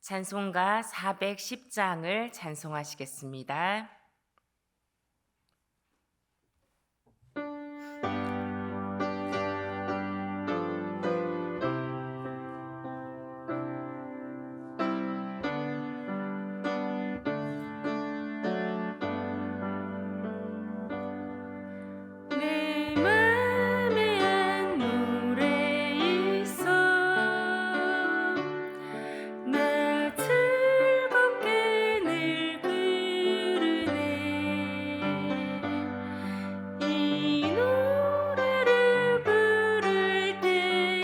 찬송가 410장을 찬송하시겠습니다. 내 맘에 한 노래 있어 나 즐겁게 늘 부르네 이 노래를 부를 때에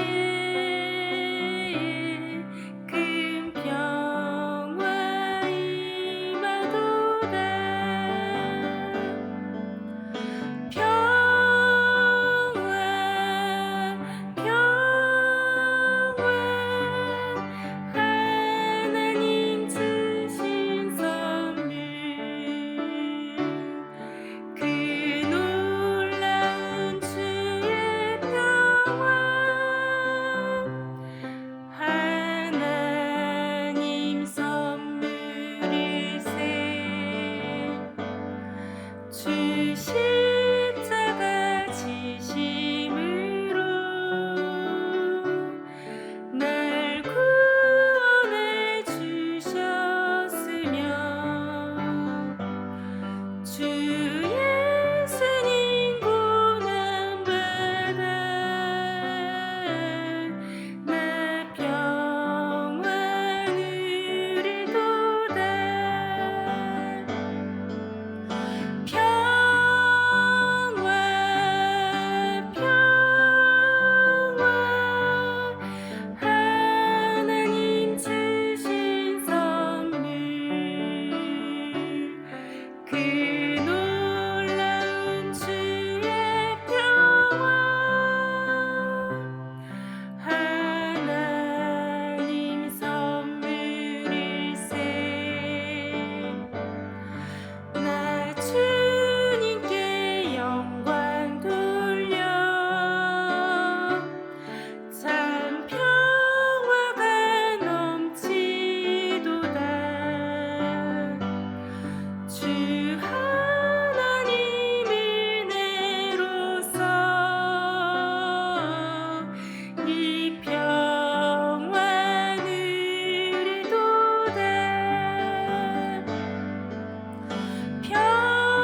큰 평화 임하도다 하나님 주신 선물 그 놀라운 주의 평화 하나님 선물일세 주 십자가 지심으로 날 구원해 주셨으며 주 예수님 고난받아 나 평화 누리도다 평화 하나님 주신 선물 그 놀라운 주의 평화 하나님 선물일세 나 주님께 영광 돌려 참 평화가 넘치도다 주 하나님 은혜로서 이 평화 누리도다 평화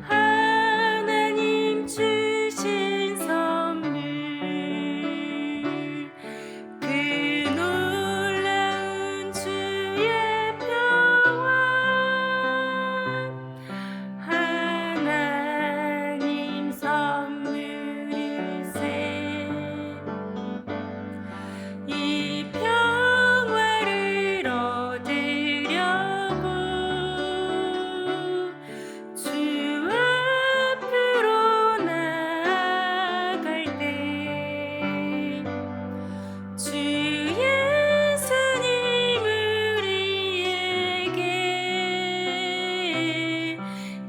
하나님 주신 선물 그 놀라운 주의 평화 하나님 선물일세 이 평화를 얻으려고 주 앞으로 나아갈 때 주 예수님 우리에게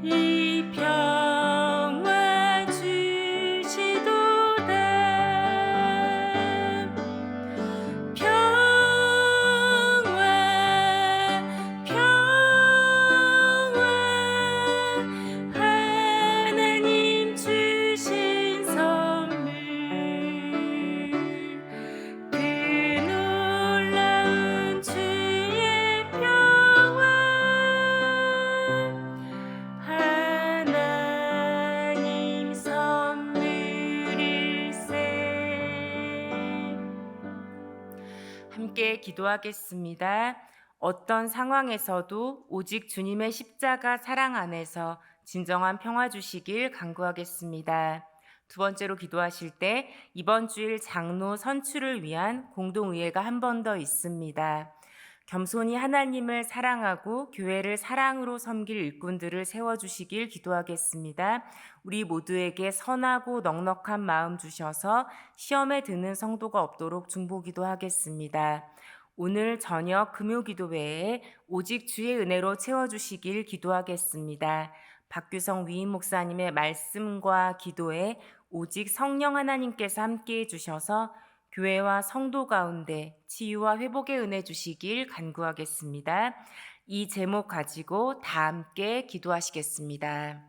이 평화 주시도다 평화 하나님 주신 선물 그 놀라운 주의 평화 하나님 선물일세 함께 기도하겠습니다. 어떤 상황에서도 오직 주님의 십자가 사랑 안에서 진정한 평화 주시길 간구하겠습니다. 두 번째로 기도하실 때 이번 주일 장로 선출을 위한 공동의회가 한 번 더 있습니다. 겸손히 하나님을 사랑하고 교회를 사랑으로 섬길 일꾼들을 세워주시길 기도하겠습니다. 우리 모두에게 선하고 넉넉한 마음 주셔서 시험에 드는 성도가 없도록 중보기도 하겠습니다. 오늘 저녁 금요기도회에 오직 주의 은혜로 채워주시길 기도하겠습니다. 박규성 위임 목사님의 말씀과 기도에 오직 성령 하나님께서 함께해 주셔서 교회와 성도 가운데 치유와 회복의 은혜 주시길 간구하겠습니다. 이 제목 가지고 다 함께 기도하시겠습니다.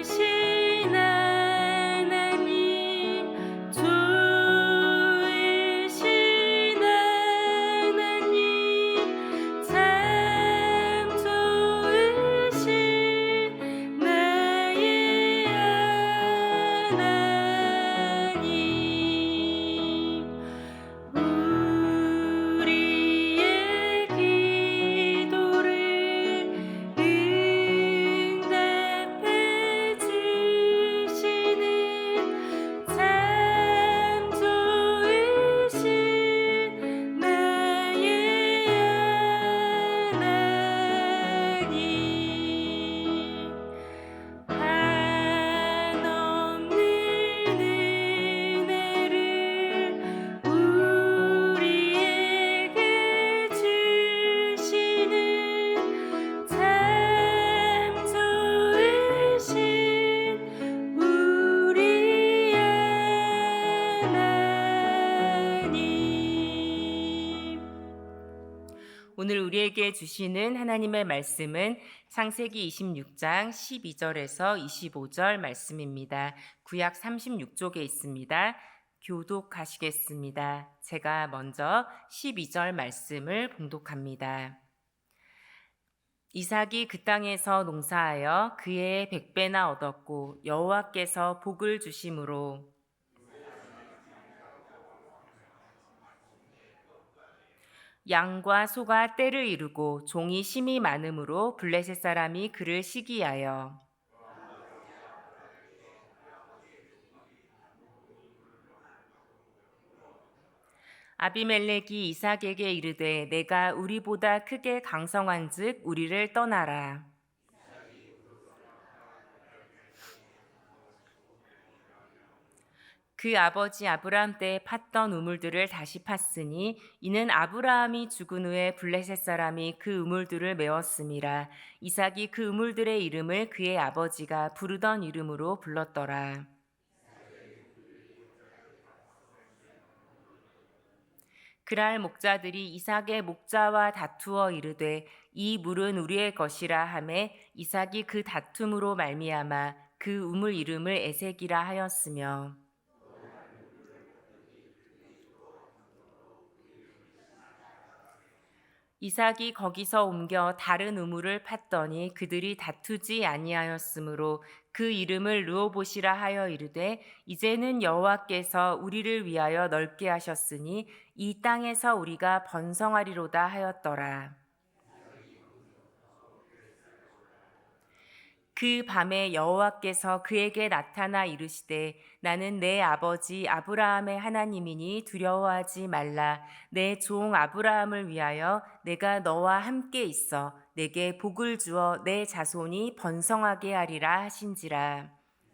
좋으신 하나님, 좋으신 하나님, 참 좋으신 나의 하나님. 우리의 기도를 응답해 주시는 참 좋으신 나의 하나님. 한없는 은혜를 우리에게 주시는 참 좋으신 우리 하나님. 오늘 우리에게 주시는 하나님의 말씀은 창세기 26장 12절에서 25절 말씀입니다. 구약 36쪽에 있습니다. 교독하시겠습니다. 제가 먼저 12절 말씀을 봉독합니다. 이삭이 그 땅에서 농사하여 그의 100배나 얻었고 여호와께서 복을 주심으로 양과 소가 떼를 이루고 종이 심이 많음으로 블레셋 사람이 그를 시기하여 아비멜렉이 이삭에게 이르되 내가 우리보다 크게 강성한즉 우리를 떠나라. 그 아버지 아브라함 때 팠던 우물들을 다시 팠으니 이는 아브라함이 죽은 후에 블레셋 사람이 그 우물들을 메웠음이라. 이삭이 그 우물들의 이름을 그의 아버지가 부르던 이름으로 불렀더라. 그랄 목자들이 이삭의 목자와 다투어 이르되 이 물은 우리의 것이라 하매 이삭이 그 다툼으로 말미암아 그 우물 이름을 에색이라 하였으며 이삭이 거기서 옮겨 다른 우물을 팠더니 그들이 다투지 아니하였으므로 그 이름을 르호봇이라 하여 이르되 이제는 여호와께서 우리를 위하여 넓게 하셨으니 이 땅에서 우리가 번성하리로다 하였더라. 그 밤에 여호와께서 그에게 나타나 이르시되 나는 내 아버지 아브라함의 하나님이니 두려워하지 말라. 내 종 아브라함을 위하여 내가 너와 함께 있어 내게 복을 주어 내 자손이 번성하게 하리라 하신지라.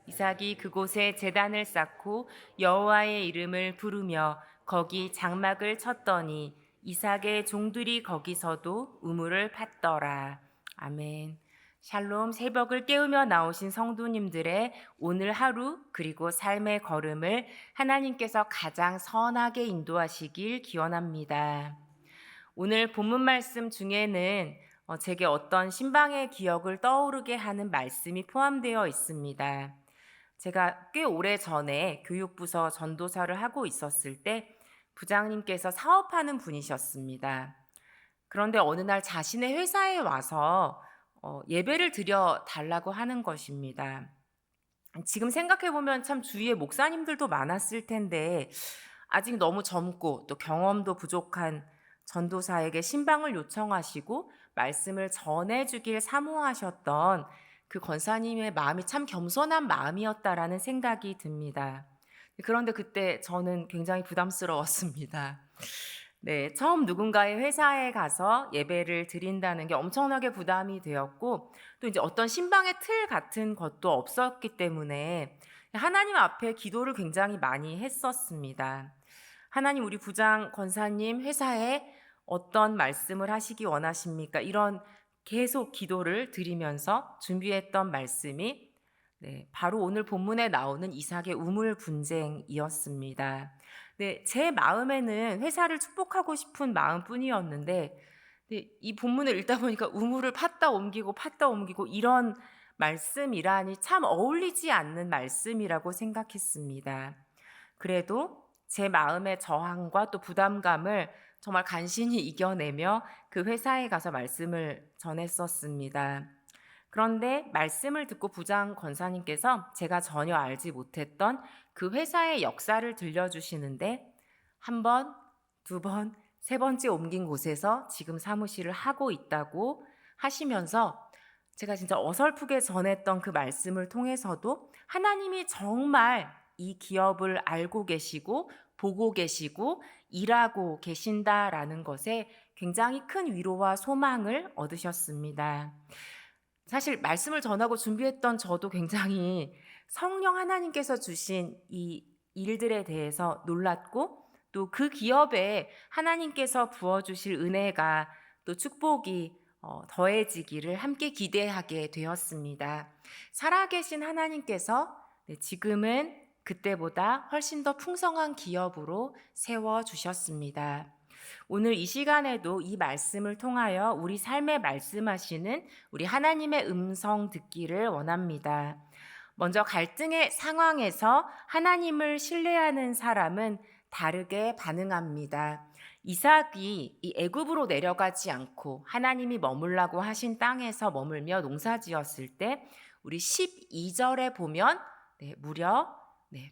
이삭이 그곳에 제단을 쌓고 여호와의 이름을 부르며 거기 장막을 쳤더니 이삭의 종들이 거기서도 우물을 팠더라. 아멘. 샬롬. 새벽을 깨우며 나오신 성도님들의 오늘 하루 그리고 삶의 걸음을 하나님께서 가장 선하게 인도하시길 기원합니다. 오늘 본문 말씀 중에는 제게 어떤 신방의 기억을 떠오르게 하는 말씀이 포함되어 있습니다. 제가 꽤 오래 전에 교육부서 전도사를 하고 있었을 때 부장님께서 사업하는 분이셨습니다. 그런데 어느 날 자신의 회사에 와서 예배를 드려 달라고 하는 것입니다. 지금 생각해보면 참 주위에 목사님들도 많았을 텐데 아직 너무 젊고 또 경험도 부족한 전도사에게 신방을 요청하시고 말씀을 전해주길 사모하셨던 그 권사님의 마음이 참 겸손한 마음이었다라는 생각이 듭니다. 그런데 그때 저는 굉장히 부담스러웠습니다. 네, 처음 누군가의 회사에 가서 예배를 드린다는 게 엄청나게 부담이 되었고, 또 이제 어떤 신방의 틀 같은 것도 없었기 때문에 하나님 앞에 기도를 굉장히 많이 했었습니다. 하나님, 우리 부장 권사님 회사에 어떤 말씀을 하시기 원하십니까? 이런 계속 기도를 드리면서 준비했던 말씀이 바로 오늘 본문에 나오는 이삭의 우물 분쟁이었습니다. 제 마음에는 회사를 축복하고 싶은 마음뿐이었는데 이 본문을 읽다 보니까 우물을 팠다 옮기고 이런 말씀이라니 참 어울리지 않는 말씀이라고 생각했습니다. 그래도 제 마음의 저항과 또 부담감을 정말 간신히 이겨내며 그 회사에 가서 말씀을 전했었습니다. 그런데 말씀을 듣고 부장 권사님께서 제가 전혀 알지 못했던 그 회사의 역사를 들려주시는데 한 번, 두 번, 세 번째 옮긴 곳에서 지금 사무실을 하고 있다고 하시면서 제가 진짜 어설프게 전했던 그 말씀을 통해서도 하나님이 정말 이 기업을 알고 계시고 보고 계시고 일하고 계신다라는 것에 굉장히 큰 위로와 소망을 얻으셨습니다. 사실 말씀을 전하고 준비했던 저도 굉장히 성령 하나님께서 주신 이 일들에 대해서 놀랐고 또 그 기업에 하나님께서 부어주실 은혜가 또 축복이 더해지기를 함께 기대하게 되었습니다. 살아계신 하나님께서 지금은 그때보다 훨씬 더 풍성한 기업으로 세워주셨습니다. 오늘 이 시간에도 이 말씀을 통하여 우리 삶에 말씀하시는 우리 하나님의 음성 듣기를 원합니다. 먼저 갈등의 상황에서 하나님을 신뢰하는 사람은 다르게 반응합니다. 이삭이 이 애굽으로 내려가지 않고 하나님이 머물라고 하신 땅에서 머물며 농사지었을 때 우리 12절에 보면 무려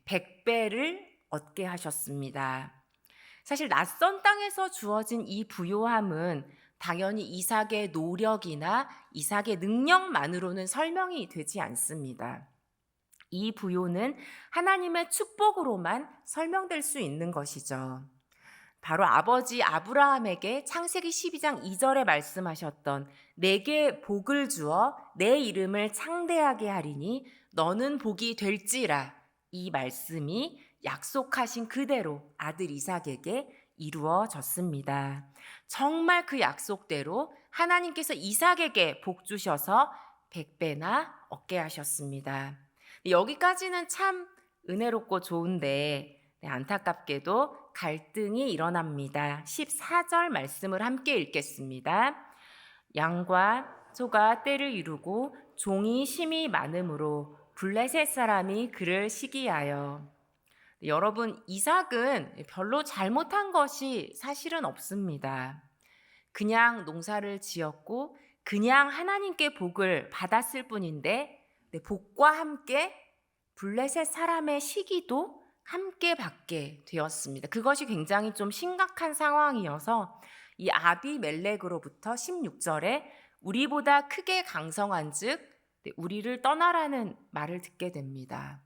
100배를 얻게 하셨습니다. 사실 낯선 땅에서 주어진 이 부요함은 당연히 이삭의 노력이나 이삭의 능력만으로는 설명이 되지 않습니다. 이 부요는 하나님의 축복으로만 설명될 수 있는 것이죠. 바로 아버지 아브라함에게 창세기 12장 2절에 말씀하셨던 내게 복을 주어 내 이름을 창대하게 하리니 너는 복이 될지라, 이 말씀이 약속하신 그대로 아들 이삭에게 이루어졌습니다. 정말 그 약속대로 하나님께서 이삭에게 복 주셔서 100배나 얻게 하셨습니다. 여기까지는 참 은혜롭고 좋은데 안타깝게도 갈등이 일어납니다. 14절 말씀을 함께 읽겠습니다. 양과 소가 떼를 이루고 종이 심이 많음으로 블레셋 사람이 그를 시기하여. 여러분, 이삭은 별로 잘못한 것이 사실은 없습니다. 그냥 농사를 지었고 그냥 하나님께 복을 받았을 뿐인데 복과 함께 블레셋 사람의 시기도 함께 받게 되었습니다. 그것이 굉장히 좀 심각한 상황이어서 이 아비멜렉으로부터 16절에 우리보다 크게 강성한즉 우리를 떠나라는 말을 듣게 됩니다.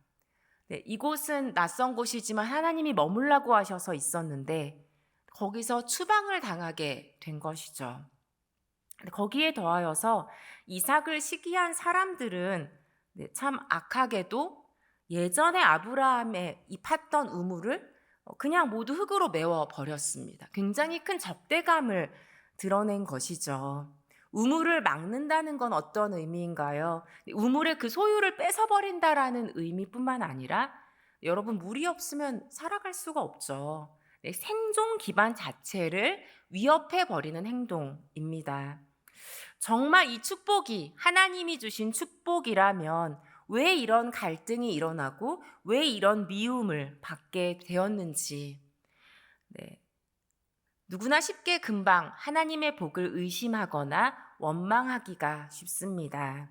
이곳은 낯선 곳이지만 하나님이 머물라고 하셔서 있었는데 거기서 추방을 당하게 된 것이죠. 거기에 더하여서 이삭을 시기한 사람들은 참 악하게도 예전에 아브라함의 이 팠던 우물을 그냥 모두 흙으로 메워 버렸습니다. 굉장히 큰 적대감을 드러낸 것이죠. 우물을 막는다는 건 어떤 의미인가요? 우물의 그 소유를 뺏어버린다라는 의미뿐만 아니라 여러분, 물이 없으면 살아갈 수가 없죠. 생존 기반 자체를 위협해버리는 행동입니다. 정말 이 축복이 하나님이 주신 축복이라면 왜 이런 갈등이 일어나고 왜 이런 미움을 받게 되었는지, 누구나 쉽게 금방 하나님의 복을 의심하거나 원망하기가 쉽습니다.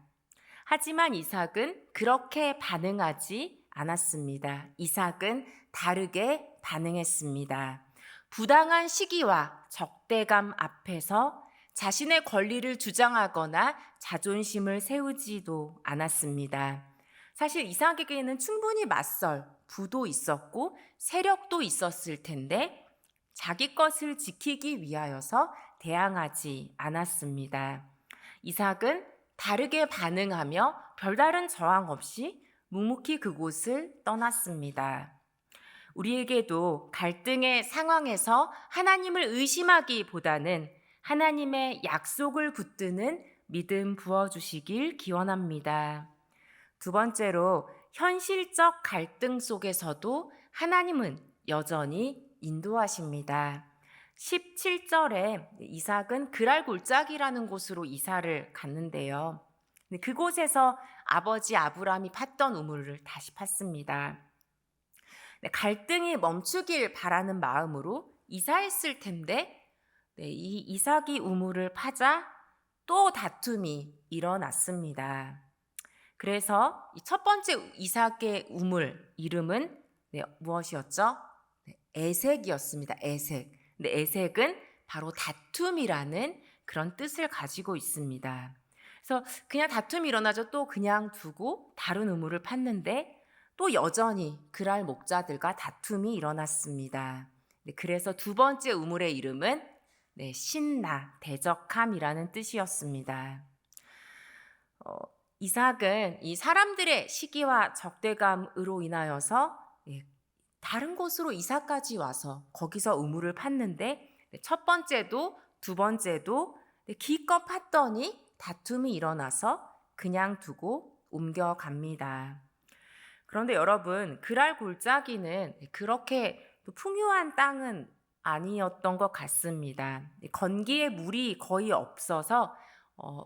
하지만 이삭은 그렇게 반응하지 않았습니다. 이삭은 다르게 반응했습니다. 부당한 시기와 적대감 앞에서 자신의 권리를 주장하거나 자존심을 세우지도 않았습니다. 사실 이삭에게는 충분히 맞설 부도 있었고 세력도 있었을 텐데 자기 것을 지키기 위하여서 대항하지 않았습니다. 이삭은 다르게 반응하며 별다른 저항 없이 묵묵히 그곳을 떠났습니다. 우리에게도 갈등의 상황에서 하나님을 의심하기보다는 하나님의 약속을 붙드는 믿음 부어주시길 기원합니다. 두 번째로, 현실적 갈등 속에서도 하나님은 여전히 인도하십니다. 17절에 이삭은 그랄 골짜기라는 곳으로 이사를 갔는데요. 그곳에서 아버지 아브라함이 팠던 우물을 다시 팠습니다. 갈등이 멈추길 바라는 마음으로 이사했을 텐데 이 이삭이 우물을 파자 또 다툼이 일어났습니다. 그래서 이 첫 번째 이삭의 우물 이름은 무엇이었죠? 에색이었습니다. 에색. 근데 에색은 바로 다툼이라는 그런 뜻을 가지고 있습니다. 그래서 그냥 다툼이 일어나죠. 또 그냥 두고 다른 우물을 팠는데 또 여전히 그랄 목자들과 다툼이 일어났습니다. 그래서 두 번째 우물의 이름은 신나, 대적함이라는 뜻이었습니다. 이삭은 이 사람들의 시기와 적대감으로 인하여서 다른 곳으로 이사까지 와서 거기서 우물을 팠는데 첫 번째도 두 번째도 기껏 팠더니 다툼이 일어나서 그냥 두고 옮겨갑니다. 그런데 여러분, 그랄 골짜기는 그렇게 풍요한 땅은 아니었던 것 같습니다. 건기에 물이 거의 없어서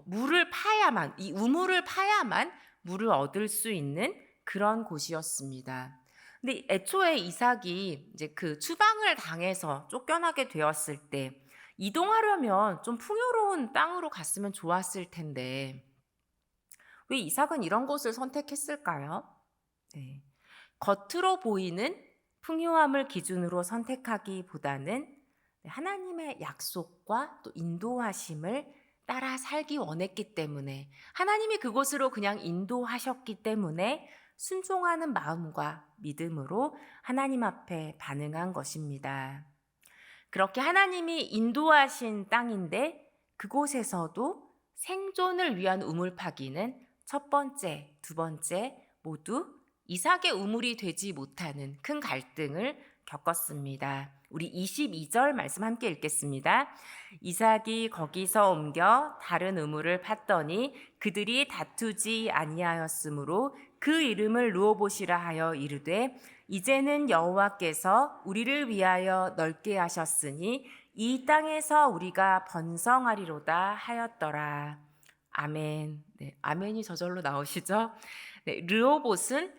물을 파야만, 이 우물을 파야만 물을 얻을 수 있는 그런 곳이었습니다. 근데 애초에 이삭이 이제 그 추방을 당해서 쫓겨나게 되었을 때 이동하려면 좀 풍요로운 땅으로 갔으면 좋았을 텐데 왜 이삭은 이런 곳을 선택했을까요? 겉으로 보이는 풍요함을 기준으로 선택하기보다는 하나님의 약속과 또 인도하심을 따라 살기 원했기 때문에, 하나님이 그곳으로 그냥 인도하셨기 때문에 순종하는 마음과 믿음으로 하나님 앞에 반응한 것입니다. 그렇게 하나님이 인도하신 땅인데 그곳에서도 생존을 위한 우물 파기는 첫 번째, 두 번째 모두 이삭의 우물이 되지 못하는 큰 갈등을 겪었습니다. 우리 22절 말씀 함께 읽겠습니다. 이삭이 거기서 옮겨 다른 우물을 팠더니 그들이 다투지 아니하였으므로 그 이름을 르호봇이라 하여 이르되 이제는 여호와께서 우리를 위하여 넓게 하셨으니 이 땅에서 우리가 번성하리로다 하였더라. 아멘. 네, 아멘이 저절로 나오시죠? 네, 르호봇은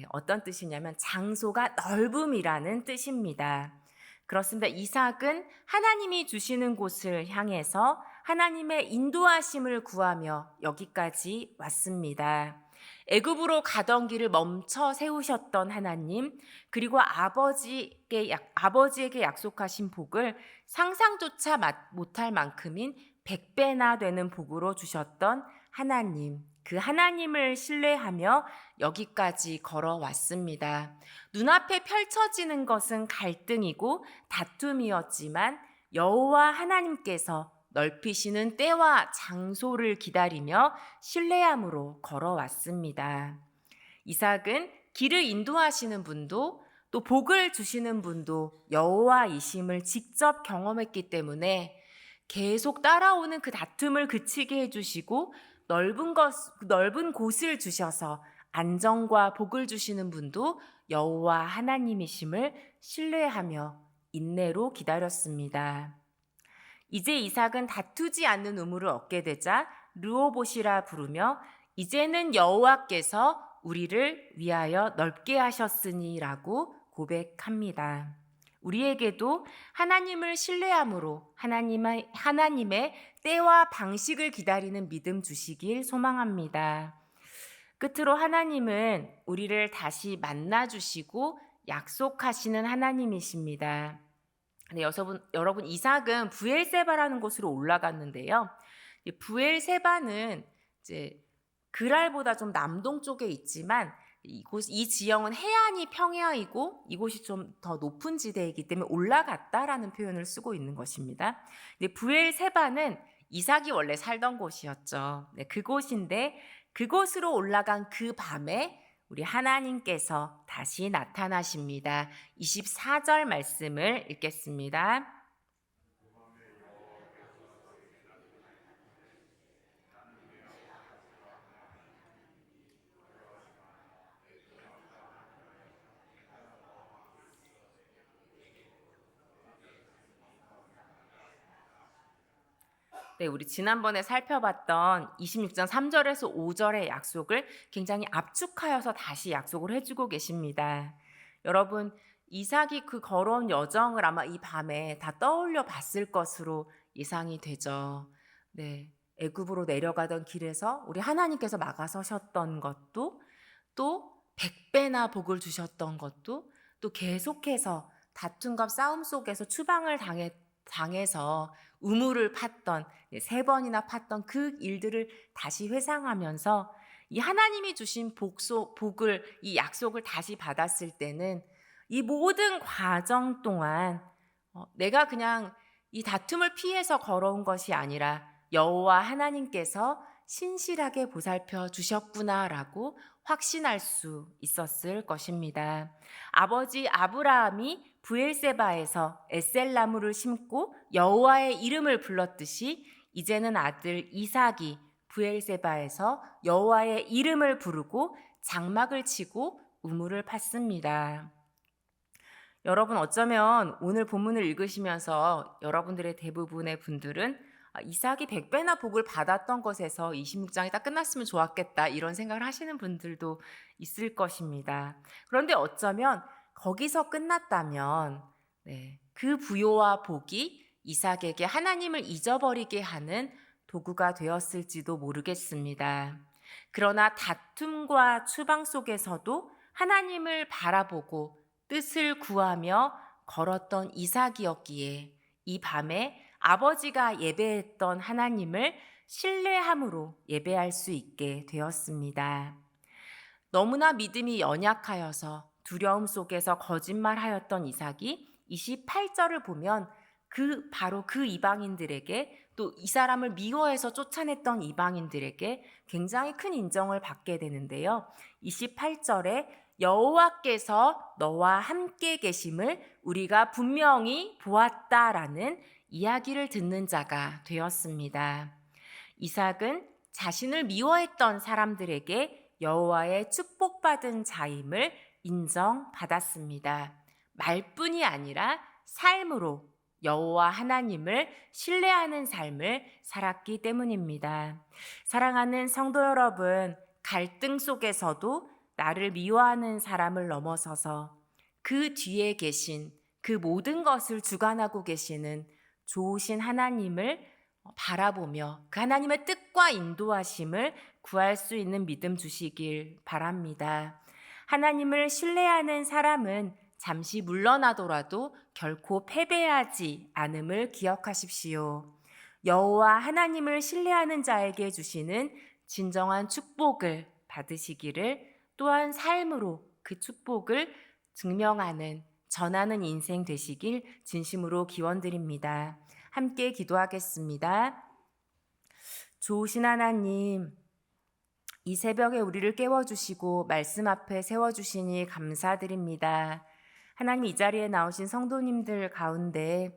어떤 뜻이냐면 장소가 넓음이라는 뜻입니다. 그렇습니다. 이삭은 하나님이 주시는 곳을 향해서 하나님의 인도하심을 구하며 여기까지 왔습니다. 애굽으로 가던 길을 멈춰 세우셨던 하나님, 그리고 아버지에게 약속하신 복을 상상조차 못할 만큼인 100배나 되는 복으로 주셨던 하나님, 그 하나님을 신뢰하며 여기까지 걸어왔습니다. 눈앞에 펼쳐지는 것은 갈등이고 다툼이었지만 여호와 하나님께서 넓히시는 때와 장소를 기다리며 신뢰함으로 걸어왔습니다. 이삭은 길을 인도하시는 분도 또 복을 주시는 분도 여호와이심을 직접 경험했기 때문에 계속 따라오는 그 다툼을 그치게 해주시고 넓은 곳을 주셔서 안정과 복을 주시는 분도 여호와 하나님이심을 신뢰하며 인내로 기다렸습니다. 이제 이삭은 다투지 않는 우물을 얻게 되자 르호봇이라 부르며 이제는 여호와께서 우리를 위하여 넓게 하셨으니라고 고백합니다. 우리에게도 하나님을 신뢰함으로 하나님의 때와 방식을 기다리는 믿음 주시길 소망합니다. 끝으로 하나님은 우리를 다시 만나주시고 약속하시는 하나님이십니다. 네, 여러분 이삭은 브엘세바라는 곳으로 올라갔는데요. 브엘세바는 이제 그랄보다 좀 남동쪽에 있지만 이 지형은 해안이 평야이고 이곳이 좀 더 높은 지대이기 때문에 올라갔다라는 표현을 쓰고 있는 것입니다. 브엘세바는 이삭이 원래 살던 곳이었죠. 네, 그곳인데 그곳으로 올라간 그 밤에 우리 하나님께서 다시 나타나십니다. 24절 말씀을 읽겠습니다. 네, 우리 지난번에 살펴봤던 26장 3절에서 5절의 약속을 굉장히 압축하여서 다시 약속을 해주고 계십니다. 여러분, 이삭이 그 걸어온 여정을 아마 이 밤에 다 떠올려 봤을 것으로 예상이 되죠. 네, 애굽으로 내려가던 길에서 우리 하나님께서 막아서셨던 것도, 또 100배나 복을 주셨던 것도, 또 계속해서 다툼과 싸움 속에서 추방을 당해서 우물을 팠던 3번이나 팠던 그 일들을 다시 회상하면서 이 하나님이 주신 복을 이 약속을 다시 받았을 때는 이 모든 과정 동안 내가 그냥 이 다툼을 피해서 걸어온 것이 아니라 여호와 하나님께서 신실하게 보살펴 주셨구나라고 확신할 수 있었을 것입니다. 아버지 아브라함이 브엘세바에서 에셀나무를 심고 여호와의 이름을 불렀듯이 이제는 아들 이삭이 브엘세바에서 여호와의 이름을 부르고 장막을 치고 우물을 팠습니다. 여러분 어쩌면 오늘 본문을 읽으시면서 여러분들의 대부분의 분들은 이삭이 100배나 복을 받았던 것에서 26장이 딱 끝났으면 좋았겠다 이런 생각을 하시는 분들도 있을 것입니다. 그런데 어쩌면 거기서 끝났다면 그 부요와 복이 이삭에게 하나님을 잊어버리게 하는 도구가 되었을지도 모르겠습니다. 그러나 다툼과 추방 속에서도 하나님을 바라보고 뜻을 구하며 걸었던 이삭이었기에 이 밤에 아버지가 예배했던 하나님을 신뢰함으로 예배할 수 있게 되었습니다. 너무나 믿음이 연약하여서 두려움 속에서 거짓말하였던 이삭이 28절을 보면 바로 그 이방인들에게 또 이 사람을 미워해서 쫓아냈던 이방인들에게 굉장히 큰 인정을 받게 되는데요. 28절에 여호와께서 너와 함께 계심을 우리가 분명히 보았다라는 이야기를 듣는 자가 되었습니다. 이삭은 자신을 미워했던 사람들에게 여호와의 축복받은 자임을 인정받았습니다. 말뿐이 아니라 삶으로 여호와 하나님을 신뢰하는 삶을 살았기 때문입니다. 사랑하는 성도 여러분, 갈등 속에서도 나를 미워하는 사람을 넘어서서 그 뒤에 계신 그 모든 것을 주관하고 계시는 좋으신 하나님을 바라보며 그 하나님의 뜻과 인도하심을 구할 수 있는 믿음 주시길 바랍니다. 하나님을 신뢰하는 사람은 잠시 물러나더라도 결코 패배하지 않음을 기억하십시오. 여호와 하나님을 신뢰하는 자에게 주시는 진정한 축복을 받으시기를, 또한 삶으로 그 축복을 증명하는, 전하는 인생 되시길 진심으로 기원드립니다. 함께 기도하겠습니다. 좋으신 하나님, 이 새벽에 우리를 깨워주시고 말씀 앞에 세워주시니 감사드립니다. 하나님, 이 자리에 나오신 성도님들 가운데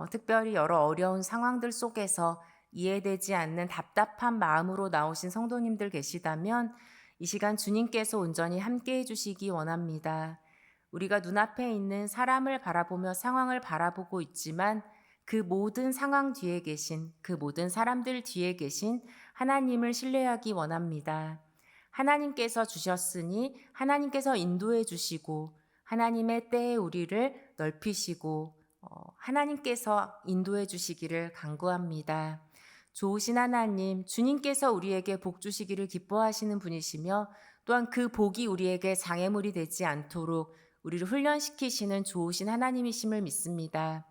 특별히 여러 어려운 상황들 속에서 이해되지 않는 답답한 마음으로 나오신 성도님들 계시다면 이 시간 주님께서 온전히 함께 해주시기 원합니다. 우리가 눈앞에 있는 사람을 바라보며 상황을 바라보고 있지만 그 모든 상황 뒤에 계신, 그 모든 사람들 뒤에 계신 하나님을 신뢰하기 원합니다. 하나님께서 주셨으니 하나님께서 인도해 주시고 하나님의 때에 우리를 넓히시고 하나님께서 인도해 주시기를 간구합니다. 좋으신 하나님, 주님께서 우리에게 복 주시기를 기뻐하시는 분이시며 또한 그 복이 우리에게 장애물이 되지 않도록 우리를 훈련시키시는 좋으신 하나님이심을 믿습니다.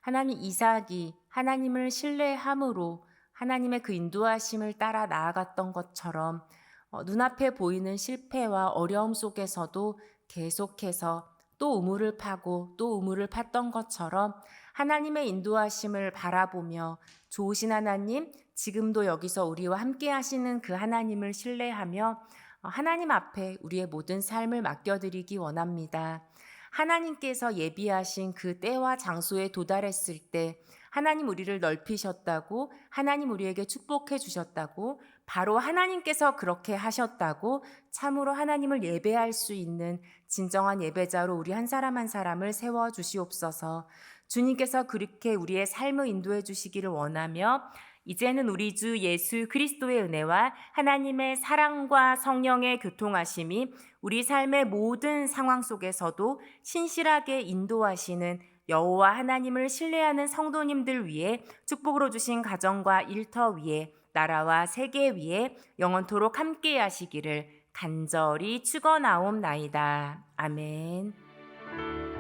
하나님, 이삭이 하나님을 신뢰함으로 하나님의 그 인도하심을 따라 나아갔던 것처럼 눈앞에 보이는 실패와 어려움 속에서도 계속해서 또 우물을 파고 또 우물을 팠던 것처럼 하나님의 인도하심을 바라보며 좋으신 하나님, 지금도 여기서 우리와 함께 하시는 그 하나님을 신뢰하며 하나님 앞에 우리의 모든 삶을 맡겨드리기 원합니다. 하나님께서 예비하신 그 때와 장소에 도달했을 때 하나님 우리를 넓히셨다고, 하나님 우리에게 축복해 주셨다고, 바로 하나님께서 그렇게 하셨다고 참으로 하나님을 예배할 수 있는 진정한 예배자로 우리 한 사람 한 사람을 세워 주시옵소서. 주님께서 그렇게 우리의 삶을 인도해 주시기를 원하며 이제는 우리 주 예수 그리스도의 은혜와 하나님의 사랑과 성령의 교통하심이 우리 삶의 모든 상황 속에서도 신실하게 인도하시는 여호와 하나님을 신뢰하는 성도님들 위해 축복으로 주신 가정과 일터 위에 나라와 세계 위에 영원토록 함께 하시기를 간절히 축원하옵나이다. 아멘.